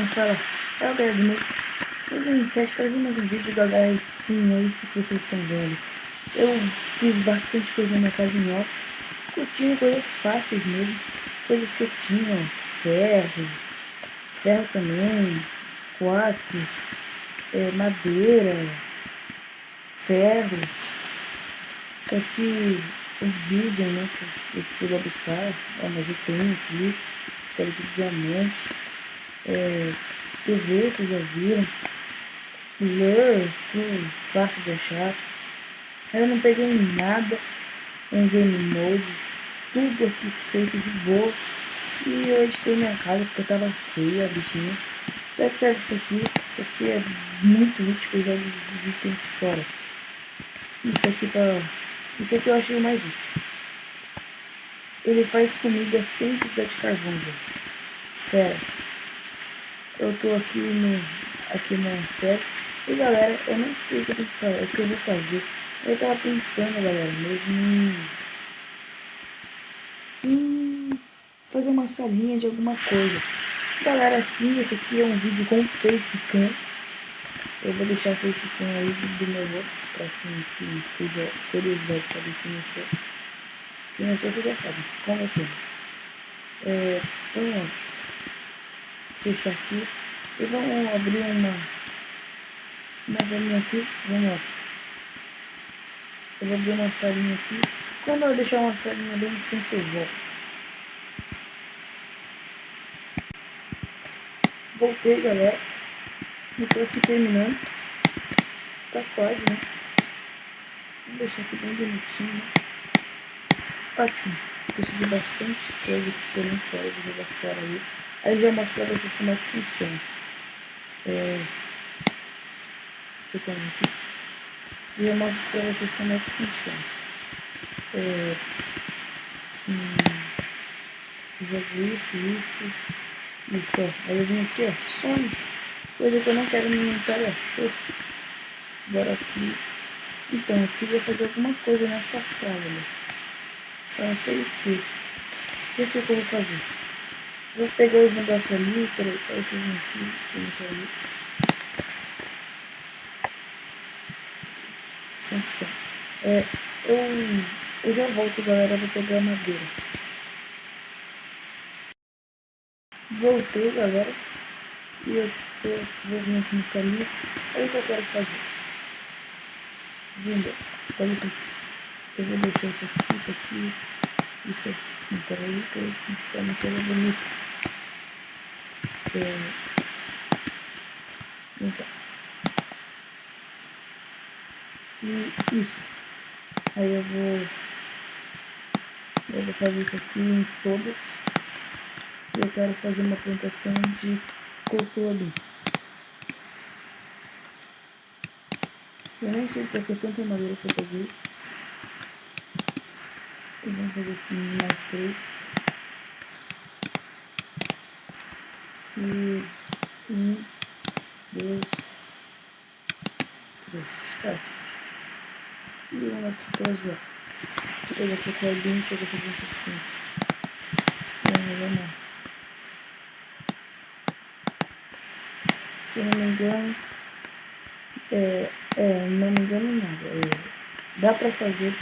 me fala, é o galera do meu. Hoje em 7 trazendo mais um vídeo, galera, e sim, é isso que vocês estão vendo. Eu fiz bastante coisa na minha casa em off, curtindo coisas fáceis mesmo, coisas que eu tinha, ferro também, quartzo, madeira, ferro, isso aqui, obsidian, né, que eu fui lá buscar, mas eu tenho aqui, quero de diamante, TV, vocês já viram, Blur, tudo fácil de achar. Eu não peguei nada em Game Mode, tudo aqui feito de boa. E eu editei minha casa porque eu tava feia a bichinha. Pra que serve isso aqui? Isso aqui é muito útil, eu jogo os itens fora. Isso aqui eu achei o mais útil. Ele faz comida sem precisar de carvão, velho. Fera. Eu tô aqui na série. E galera, eu não sei o que eu tenho que fazer, o que eu vou fazer. Eu tava pensando, galera, mesmo em fazer uma salinha de alguma coisa. Galera, sim, esse aqui é um vídeo com facecam. Eu vou deixar o facecam aí do meu rosto, pra quem tem curiosidade de saber quem eu sou. Quem eu sou, você já sabe, como eu sou. Vamos lá. Fechar aqui. E vamos abrir uma salinha aqui. Vamos lá. Eu vou abrir uma salinha aqui. Quando eu deixar uma salinha bem extensa, eu volto. Voltei, galera. Eu tô aqui terminando. Tá quase, né? Vou deixar aqui bem bonitinho, né? Ótimo. Consegui bastante coisa que eu não quero, vou jogar fora ali. Aí eu já mostro pra vocês como é que funciona. Deixa eu pegar aqui. E eu mostro pra vocês como é que funciona. Eu jogo isso. Isso, ó. Aí eu venho aqui, ó. Some. Coisa que eu não quero no inventário, show. Bora aqui. Então, eu queria fazer alguma coisa nessa sala, né? Só não sei o que. Já sei o que eu vou fazer. Vou pegar os negócios ali, peraí, deixa eu vir aqui, que eu não quero isso. Onde está? Eu já volto, galera, vou pegar a madeira. Voltei, galera, e vou vir aqui nessa linha. Olha o que eu quero fazer. Vindo, olha isso aqui. Eu vou deixar isso aqui, isso aqui. Não, peraí, tem que ficar uma coisa bonita. Vem cá. E isso. Aí eu vou fazer isso aqui em todos. E eu quero fazer uma plantação de coco ali. Eu nem sei porque tanta madeira que eu peguei. E vamos fazer aqui mais 3. E 1, 2, 3. Ótimo. E vamos aqui para zoar. Eu vou colocar bem, deixa eu ver se é o suficiente. Vamos lá. Se eu não me engano, não me engano nada. Dá pra fazer.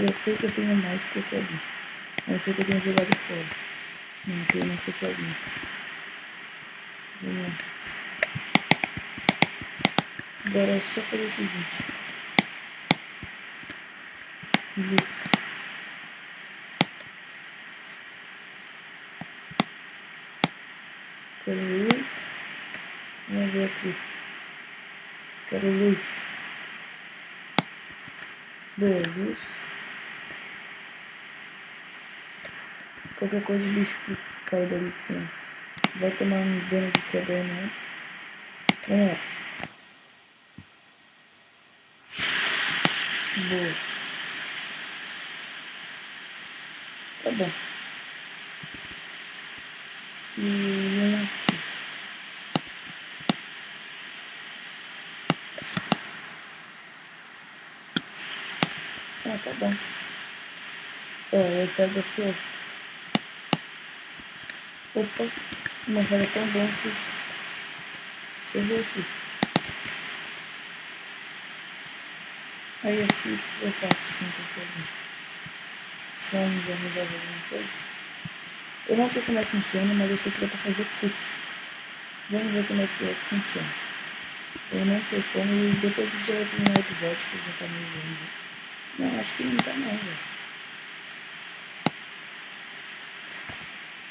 Eu sei que eu tenho mais coco ali. Eu sei que eu tenho jogado fora. Não tenho mais coco ali. Vamos lá. Agora é só fazer o seguinte. Luz. Peraí. Vamos ver aqui. Quero luz. Boa, luz. Qualquer coisa o bicho que cai dali de cima. Vai tomar um dano de queda aí, não. Vamos lá. Boa. Tá bom. E vamos aqui. Tá bom. Eu pego aqui, ó. Opa, uma machado é tão bom que ferrou aqui. Aí aqui eu faço com o cocô. Vamos já resolve alguma coisa. Eu não sei como é que funciona, mas eu sei que dá pra fazer cookie. Vamos ver como é que funciona. Eu não sei como e depois disso já vai terminar o episódio que já tá meio grande. Não, acho que não tá não, velho.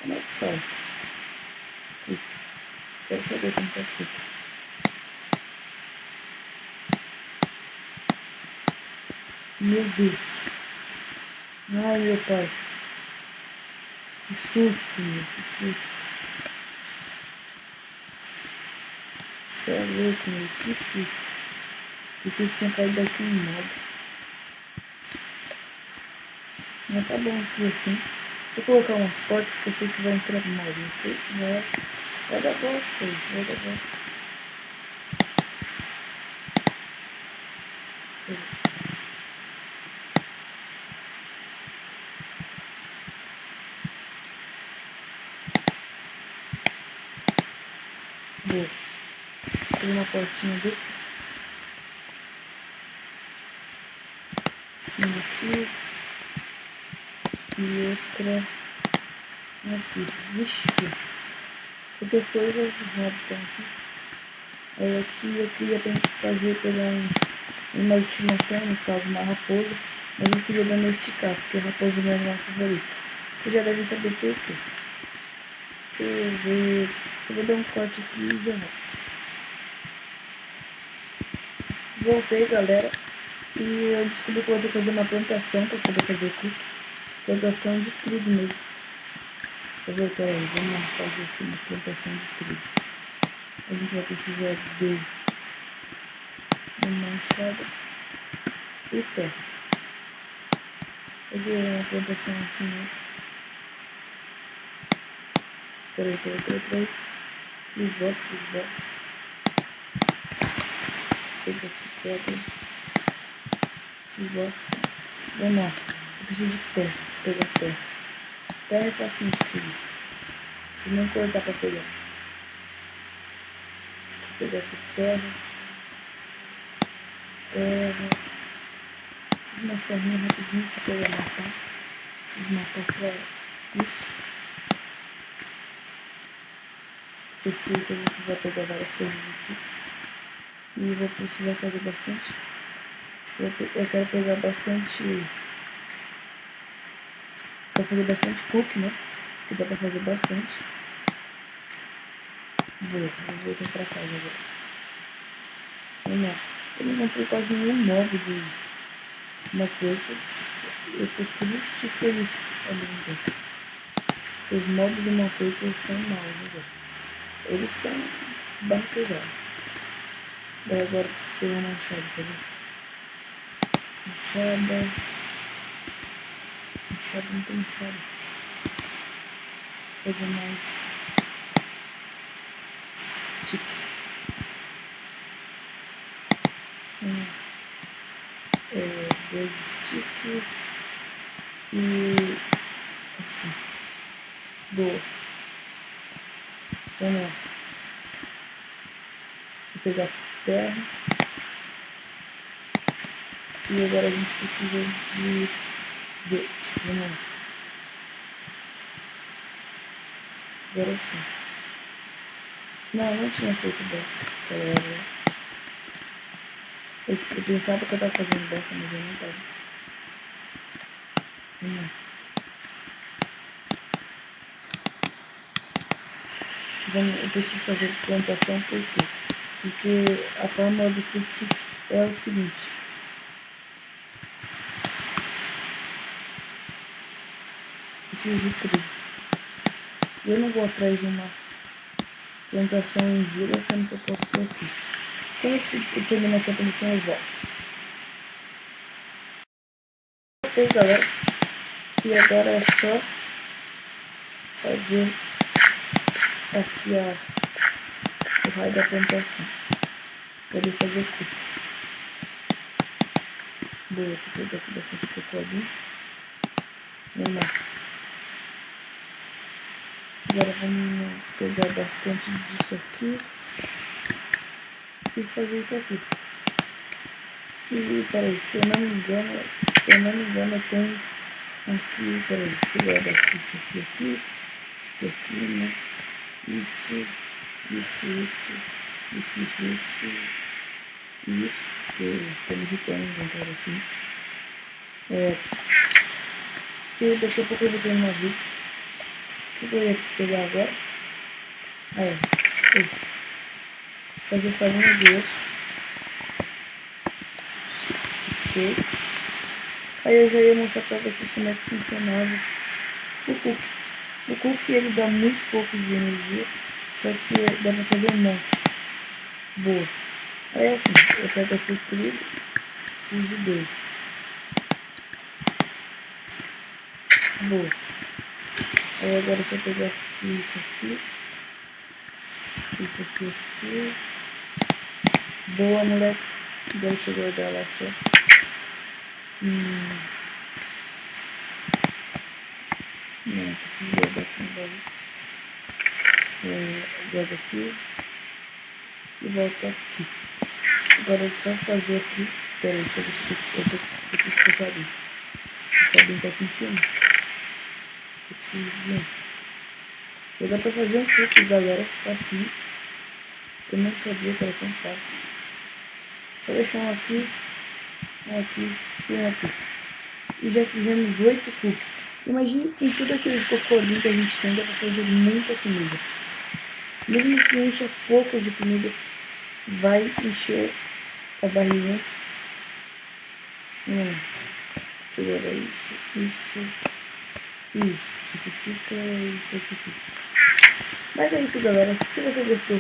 Como é que faz? Cookie. Quero saber como faz cookie. Meu Deus. Ai, meu pai. Que susto, meu. Que susto. Você é louco, meu. Que susto. Pensei que tinha caído daqui um mob. Mas tá bom aqui assim. Deixa eu colocar umas portas que eu sei que vai entrar mob. Eu sei que vai dar bosta isso. Vai dar bosta. Boa. Tem uma portinha dupla. Uma aqui. E outra aqui. Vixe. Qualquer coisa, os mobs estão aqui. Aí aqui eu queria fazer pegar uma de estimação, no caso uma raposa. Mas eu queria domesticar, porque a raposa é meu animal favorito. Vocês já devem saber por quê. Deixa eu ver. Eu vou dar um corte aqui e já volto. Voltei, galera. E eu descobri que eu vou ter que fazer uma plantação para poder fazer cookie. Plantação de trigo mesmo. Peraí, vamos fazer aqui uma plantação de trigo. A gente vai precisar de uma enxada e terra. Fazer uma plantação assim mesmo. Peraí. Fiz bosta. Pega aqui, pedra. Fiz bosta. Vamos lá. Eu preciso de terra. Deixa eu pegar terra. Terra é facinho de conseguir. Se não cortar pra pegar. Deixa eu pegar aqui terra. Fiz umas terrinhas rapidinho. Deixa eu pegar mapa. Fiz mapa pra isso. Eu sei que eu vou precisar pegar várias coisas do tipo. E vou precisar fazer bastante. Eu quero pegar bastante. Quero fazer bastante cookie, né? Que dá pra fazer bastante. Vou voltar pra casa agora. Vamos lá. Eu não encontrei quase nenhum mob do Macrotos. Eu tô triste e feliz ao mesmo tempo. Os mobs do Macrotos são maus, né, velho? Eles são bem pesados. Daí agora eu preciso pegar uma enxada, tá vendo? Enxada, não tem enxada. Vou fazer mais stick. Dois sticks e assim. Boa. Vamos lá. Vou pegar terra. E agora a gente precisa de dirt. Vamos lá. Agora sim. Não tinha feito bosta aquela hora lá. Eu pensava que eu tava fazendo bosta, mas eu não tava. Vamos lá. Eu preciso fazer plantação por quê? Porque a fórmula do cookie é o seguinte. Preciso de trigo. Eu não vou atrás de uma plantação em vila, sendo que eu posso ter aqui. Quando eu terminar aqui a plantação, eu volto. Ok, galera. E agora é só fazer aqui o raio da plantação. Poder fazer cookie. Boa, deixa eu pegar aqui bastante cocô ali. Vamos lá. Agora vamos pegar bastante disso aqui e fazer isso aqui. E peraí, se eu não me engano, tem aqui, peraí, deixa eu guardar aqui isso aqui, né? Isso, que tá me irritando o inventário assim. E daqui a pouco eu vou terminar o vídeo. O que eu ia pegar agora? Isso. Fazer farinha de osso. 6. Aí eu já ia mostrar pra vocês como é que funcionava o cookie. O cookie ele dá muito pouco de energia, só que dá pra fazer um monte. Boa. Aí assim, eu pego aqui o trigo, preciso de 2. Boa. Aí agora é só pegar aqui, isso aqui. Boa, moleque. Deixa eu guardar lá só. Não, preciso guardar aqui no baú. Guarda aqui. E volta aqui. Agora é só fazer aqui. Pera aí, deixa eu ver se eu preciso de cabinho. O cabinho tá aqui em cima. Eu preciso de um. Já dá pra fazer um cookie, galera. Facinho. Eu não sabia que era tão fácil. Só deixar um aqui e um aqui. E já fizemos 8 cookies. Imagine com tudo aquele cocôzinho que a gente tem, dá pra fazer muita comida. Mesmo que encha pouco de comida, vai encher a barriga. Deixa eu guardar isso aqui fica, isso aqui fica. Mas é isso, galera. Se você gostou,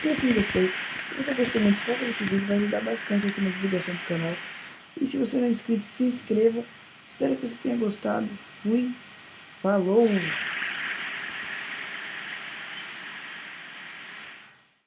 clique em gostei. Se você gostou muito, favorite o vídeo, vai ajudar bastante aqui na divulgação do canal. E se você não é inscrito, se inscreva. Espero que você tenha gostado. Fui. Falou!